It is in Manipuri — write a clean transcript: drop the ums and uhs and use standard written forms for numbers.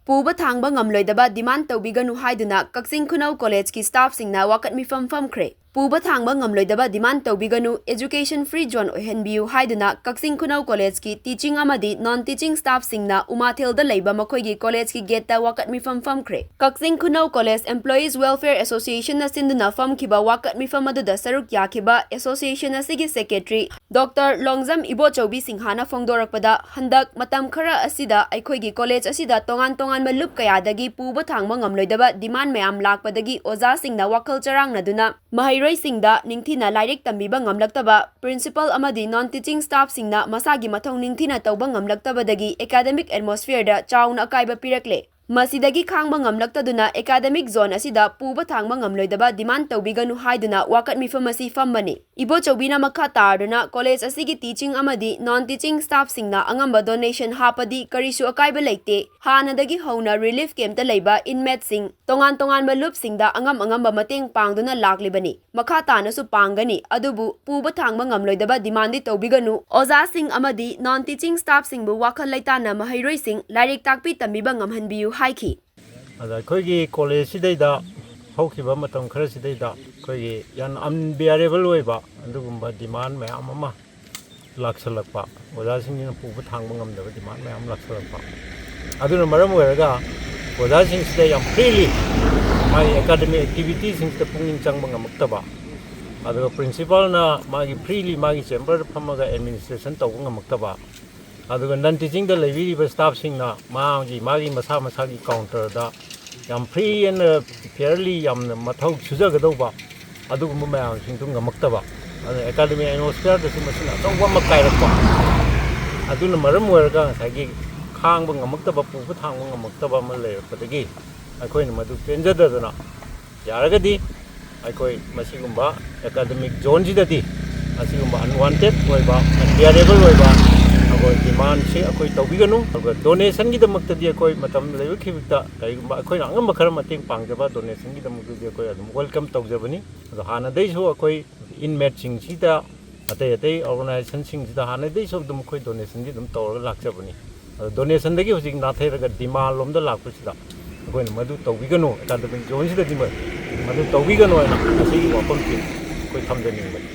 Puba Thangba Ngamloidaba demand Toubiganu haiduna Kaksing Khunau College ki staff singna wakat mifam famkhre. Puba Thangba Ngamloidaba demand Toubiganu education free zone ohenbiu haiduna Kaksing Khunau College ki teaching amadi non-teaching staff singna Umathilda leiba makhoi college ki gate ta wakat mifam famkhre. Kaksing Khunau College Employees Welfare Association na sinduna famkhiba wakat mifam aduda saruk yakiba association asigi secretary Dr. Longzam Ibochoubi singhana phongdorakpada handak matam khara asida aikhoigi college asida tongan malup kayadagi Puba Thangba Ngamloidaba demand mayam lakpadagi oza singna wakal charang naduna mahairoi singda ningthina lairik tambiba ngamlaktaba principal amadi non-teaching staff singna masagi mathong ningthina tauba ngamlaktabadagi academic atmosphere da chauna akaiba pirakle. Masidagi khangba ngamlaktaduna academic zone asida Puba Thangba Ngamloidaba demand Toubiganu haiduna wakat mifam asi fambani. Ibochoubi na makha tarduna college asigi teaching amadi non-teaching staff singna angamba donation hapadi karisu akaiba leite. Hanadagi hauna relief camp ta leiba inmate sing tongan malup singda angamba mateng pangduna laklibani. Makha tanasu pangani adubu Puba Thangba Ngamloidaba demandi Toubiganu oza sing amadi non-teaching staff singbu wakal laitana mahairoi sing lairik takpi tambiba ngamhanbiu haiki. Koigi college sidaida haukiba matam khara sidaida koigi yan unbearable oiba andugumba demand mayam ama laksalakpa oja singina Puba Thangba ngamdaba demand mayam laksalakpa aduna maram oiraga oja sing sida yam freely my academic activities sing ta pungin changba ngamaktaba aduga principal na magi freely magi chamber phamaga administration tawga ngamaktaba aduga non teaching da levi staff sing na magi masa gi counter da yam free and fairly yam mathau sujagadauba adugumba mayam sing tung ngamaktaba academy atmosphere da simasina tawwa makairakpa aduna maram oiraga sagi khangba ngamaktaba Puba Thangba ngamaktaba ma leirpadagi aikoina madu penjadadana yaragadi aikoi masigumba academic zone jidadi asigumba unwanted oiba unbearable oiba akoi demand se akoi Toubiganu donation gi damaktadi akoi matam leiba khibita kaigumba akoi angamba khara mateng pangjaba donation gi damaktadi akoi adum welcome tawjabani ado hana dei so akoi inmate sing sida atei organization sing sida hana dei so dum akoi donation gi dum tawra lakjabani donation dagi hojik natheraga demand lomda lakpasida akoi madu Toubiganu academic zone sida dimma madu Toubiganu na asigi wapam ki koi thamjani